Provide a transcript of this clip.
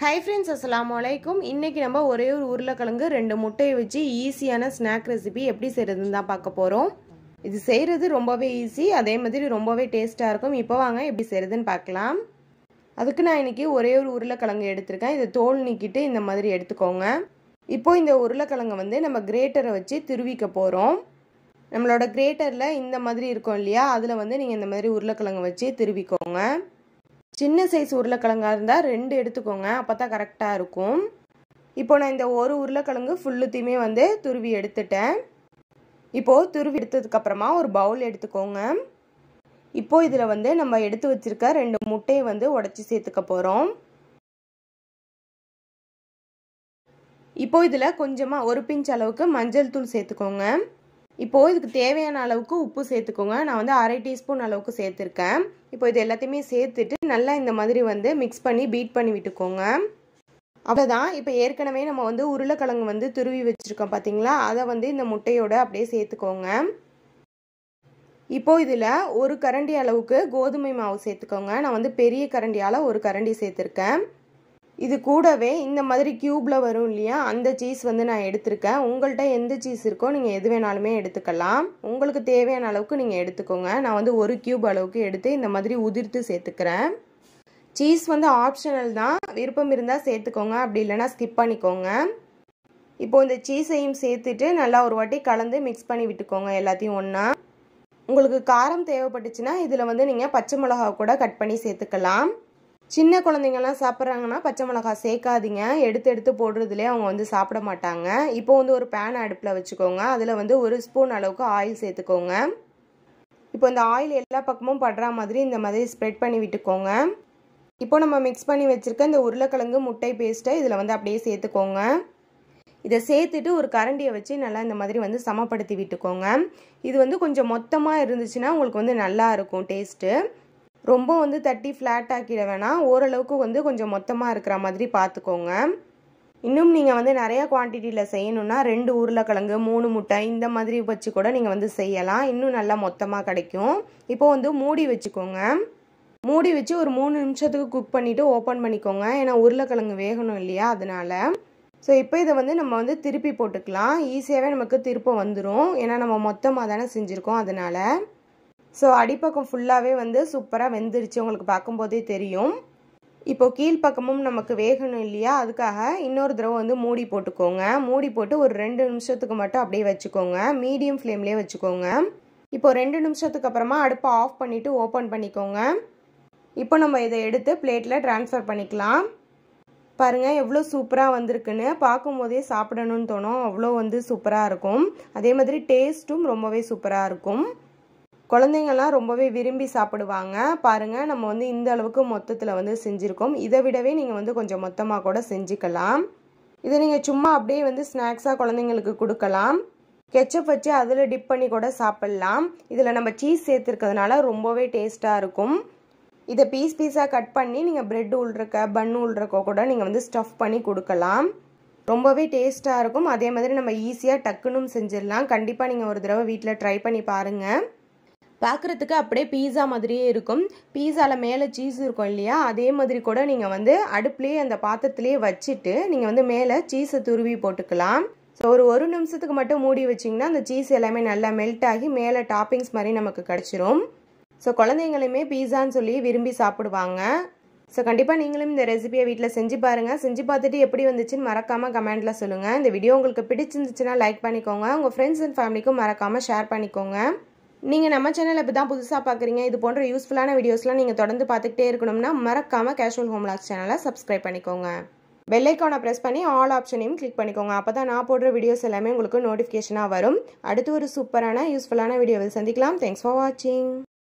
Hi friends, assalamu alaikum. இன்னைக்கு நம்ம ஒரே ஒரு உருளைக்கிழங்கு ரெண்டு முட்டையை வச்சு ஈஸியான ஸ்நாக் ரெசிபி எப்படி செய்யறதுன்னு தான் பார்க்க போறோம். இது செய்யறது ரொம்பவே ஈஸி, அதே மாதிரி ரொம்பவே டேஸ்டா இருக்கும். இப்போ வாங்க எப்படி செய்யறதுன்னு பார்க்கலாம். அதுக்கு நான் இன்னைக்கு ஒரே ஒரு உருளைக்கிழங்கு எடுத்துர்க்கேன். இத தோல் நீக்கிட்டு இந்த மாதிரி எடுத்துக்கோங்க. இப்போ இந்த உருளைக்கிழங்கை வந்து நம்ம கிரேட்டரை வச்சு திருவிக்க போறோம். நம்மளோட கிரேட்டர்ல இந்த மாதிரி இருக்கும் இல்லையா, அதுல வந்து நீங்க இந்த மாதிரி உருளைக்கிழங்கு வச்சு திருவிக்கோங்க. சின்ன சைஸ் உருளைக்கிழங்கா இருந்தால் 2 எடுத்துக்கோங்க, அப்போ தான் கரெக்டாக இருக்கும். இப்போ நான் இந்த ஒரு உருளைக்கிழங்கு ஃபுல்லுத்தையுமே வந்து துருவி எடுத்துட்டேன். இப்போது துருவி எடுத்ததுக்கப்புறமா ஒரு பவுல் எடுத்துக்கோங்க. இப்போது இதில் வந்து நம்ம எடுத்து வச்சிருக்க 2 முட்டையை வந்து உடச்சி சேர்த்துக்க போகிறோம். இப்போது இதில் கொஞ்சமாக ஒரு பிஞ்ச் அளவுக்கு மஞ்சள் தூள் சேர்த்துக்கோங்க. இப்போது இதுக்கு தேவையான அளவுக்கு உப்பு சேர்த்துக்கோங்க. நான் வந்து 1/2 டீஸ்பூன் அளவுக்கு சேர்த்துருக்கேன். இப்போ இது எல்லாத்தையுமே சேர்த்துட்டு நல்லா இந்த மாதிரி வந்து மிக்ஸ் பண்ணி பீட் பண்ணி விட்டுக்கோங்க. அவ்வளோதான். இப்போ ஏற்கனவே நம்ம வந்து உருளைக்கிழங்கு வந்து துருவி வச்சுருக்கோம் பார்த்தீங்களா, அதை வந்து இந்த முட்டையோட அப்படியே சேர்த்துக்கோங்க. இப்போ இதில் ஒரு கரண்டி அளவுக்கு கோதுமை மாவு சேர்த்துக்கோங்க. நான் வந்து பெரிய கரண்டியால் ஒரு கரண்டி சேர்த்துருக்கேன். இது கூடவே இந்த மாதிரி கியூப்பில் வரும் இல்லையா, அந்த சீஸ் வந்து நான் எடுத்திருக்கேன். உங்கள்கிட்ட எந்த சீஸ் இருக்கோ நீங்கள் எது வேணாலுமே எடுத்துக்கலாம். உங்களுக்கு தேவையான அளவுக்கு நீங்கள் எடுத்துக்கோங்க. நான் வந்து 1 கியூப் அளவுக்கு எடுத்து இந்த மாதிரி உதிர்த்து சேர்த்துக்கிறேன். சீஸ் வந்து ஆப்ஷனல் தான், விருப்பம் இருந்தால் சேர்த்துக்கோங்க, அப்படி இல்லைனா ஸ்கிப் பண்ணிக்கோங்க. இப்போது இந்த சீஸையும் சேர்த்துட்டு நல்லா ஒரு வாட்டி கலந்து மிக்ஸ் பண்ணி விட்டுக்கோங்க எல்லாத்தையும் ஒன்றா. உங்களுக்கு காரம் தேவைப்பட்டுச்சுன்னா இதில் வந்து நீங்கள் பச்சை மிளகா கூட கட் பண்ணி சேர்த்துக்கலாம். சின்ன குழந்தைங்கள்லாம் சாப்பிட்றாங்கன்னா பச்சை மிளகா சேர்க்காதீங்க, எடுத்து போடுறதுலேயே அவங்க வந்து சாப்பிட மாட்டாங்க. இப்போ வந்து ஒரு பேன் அடுப்பில் வச்சுக்கோங்க. அதில் வந்து 1 ஸ்பூன் அளவுக்கு ஆயில் சேர்த்துக்கோங்க. இப்போ இந்த ஆயில் எல்லா பக்கமும் படுற மாதிரி இந்த மாதிரி ஸ்ப்ரெட் பண்ணி விட்டுக்கோங்க. இப்போ நம்ம மிக்ஸ் பண்ணி வச்சுருக்க இந்த உருளைக்கிழங்கு முட்டை பேஸ்ட்டை இதில் வந்து அப்படியே சேர்த்துக்கோங்க. இதை சேர்த்துட்டு ஒரு கரண்டியை வச்சு நல்லா இந்த மாதிரி வந்து சமப்படுத்தி விட்டுக்கோங்க. இது வந்து கொஞ்சம் மொத்தமாக இருந்துச்சுன்னா உங்களுக்கு வந்து நல்லா இருக்கும் டேஸ்ட்டு. ரொம்ப வந்து தட்டி ஃப்ளாட் ஆக்கிட வேணாம், ஓரளவுக்கு வந்து கொஞ்சம் மொத்தமாக இருக்கிற மாதிரி பார்த்துக்கோங்க. இன்னும் நீங்கள் வந்து நிறையா குவான்டிட்டியில் செய்யணுன்னா 2 உருளைக்கிழங்கு 3 முட்டை இந்த மாதிரி வச்சு கூட நீங்கள் வந்து செய்யலாம், இன்னும் நல்லா மொத்தமாக கிடைக்கும். இப்போது வந்து மூடி வச்சுக்கோங்க. மூடி வச்சு ஒரு 3 நிமிஷத்துக்கு குக் பண்ணிவிட்டு ஓப்பன் பண்ணிக்கோங்க. ஏன்னா உருளைக்கிழங்கு வேகணும் இல்லையா, அதனால. ஸோ இப்போ இதை வந்து நம்ம வந்து திருப்பி போட்டுக்கலாம். ஈஸியாகவே நமக்கு திருப்ப வந்துடும், ஏன்னா நம்ம மொத்தமாக தானே செஞ்சுருக்கோம் அதனால. ஸோ அடிப்பக்கம் ஃபுல்லாகவே வந்து சூப்பராக வெந்துருச்சு, உங்களுக்கு பார்க்கும்போதே தெரியும். இப்போது கீழ்ப்பக்கமும் நமக்கு வேகணும் இல்லையா, அதுக்காக இன்னொரு தடவை வந்து மூடி போட்டுக்கோங்க. மூடி போட்டு ஒரு 2 நிமிஷத்துக்கு மட்டும் அப்படியே வச்சுக்கோங்க, மீடியம் ஃப்ளேம்லேயே வச்சுக்கோங்க. இப்போ 2 நிமிஷத்துக்கு அப்புறமா அடுப்பை ஆஃப் பண்ணிவிட்டு ஓப்பன் பண்ணிக்கோங்க. இப்போ நம்ம இதை எடுத்து பிளேட்டில் ட்ரான்ஸ்ஃபர் பண்ணிக்கலாம். பாருங்கள் எவ்வளோ சூப்பராக வந்திருக்குன்னு, பார்க்கும்போதே சாப்பிடணும்னு தோணும், அவ்வளோ வந்து சூப்பராக இருக்கும். அதே மாதிரி டேஸ்ட்டும் ரொம்பவே சூப்பராக இருக்கும். குழந்தைங்கள்லாம் ரொம்பவே விரும்பி சாப்பிடுவாங்க. பாருங்கள் நம்ம வந்து இந்த அளவுக்கு மொத்தத்தில் வந்து செஞ்சுருக்கோம். இதை விடவே நீங்கள் வந்து கொஞ்சம் மொத்தமாக கூட செஞ்சுக்கலாம். இதை நீங்கள் சும்மா அப்படியே வந்து ஸ்நாக்ஸாக குழந்தைங்களுக்கு கொடுக்கலாம். கெச்சப் வச்சு அதில் டிப் பண்ணி கூட சாப்பிட்லாம். இதில் நம்ம சீஸ் சேர்த்துருக்கிறதுனால ரொம்பவே டேஸ்ட்டாக இருக்கும். இதை பீஸாக கட் பண்ணி நீங்கள் ப்ரெட் உள்றக்க பன் உள்றக்க கூட நீங்கள் வந்து ஸ்டஃப் பண்ணி கொடுக்கலாம். ரொம்பவே டேஸ்ட்டாக இருக்கும். அதே மாதிரி நம்ம ஈஸியாக டக்குன்னு செஞ்சிடலாம். கண்டிப்பாக நீங்கள் ஒரு தடவை வீட்டில் ட்ரை பண்ணி பாருங்கள். பார்க்குறதுக்கு அப்படியே பீஸா மாதிரியே இருக்கும். பீஸாவில் மேலே சீஸ் இருக்கும் இல்லையா, அதே மாதிரி கூட நீங்கள் வந்து அடுப்புலேயே அந்த பாத்திரத்துலேயே வச்சுட்டு நீங்கள் வந்து மேலே சீஸை துருவி போட்டுக்கலாம். ஸோ ஒரு நிமிஷத்துக்கு மட்டும் மூடி வச்சிங்கன்னா அந்த சீஸ் எல்லாமே நல்லா மெல்ட் ஆகி மேலே டாப்பிங்ஸ் மாதிரி நமக்கு கிடச்சிரும். ஸோ குழந்தைங்களுமே பீஸான்னு சொல்லி விரும்பி சாப்பிடுவாங்க. ஸோ கண்டிப்பாக நீங்களும் இந்த ரெசிபியை வீட்டில் செஞ்சு பாருங்கள். செஞ்சு பார்த்துட்டு எப்படி வந்துச்சுன்னு மறக்காமல் கமெண்ட்டில் சொல்லுங்கள். இந்த வீடியோ உங்களுக்கு பிடிச்சிருந்துச்சுன்னா லைக் பண்ணிக்கோங்க. உங்கள் ஃப்ரெண்ட்ஸ் அண்ட் ஃபேமிலிக்கும் மறக்காமல் ஷேர் பண்ணிக்கோங்க. நீங்கள் நம்ம சேனலை இப்போ தான் புதுசாக பார்க்குறீங்க, இது போன்ற யூஸ்ஃபுல்லான வீடியோஸ்லாம் நீங்கள் தொடர்ந்து பார்த்துக்கிட்டே இருக்கணும்னா மறக்காமல் கேஷுவல் ஹோம் வ்ளாக்ஸ் சேனலை சப்ஸ்கிரைப் பண்ணிக்கோங்க. பெல் ஐக்கானை ப்ரெஸ் பண்ணி ஆல் ஆப்ஷனையும் கிளிக் பண்ணிக்கோங்க. அப்போ தான் நான் போடுற வீடியோஸ் எல்லாமே உங்களுக்கு நோட்டிஃபிகேஷனாக வரும். அடுத்து ஒரு சூப்பரான யூஸ்ஃபுல்லான வீடியோவில் சந்திக்கலாம். தேங்க்ஸ் ஃபார் வாட்சிங்.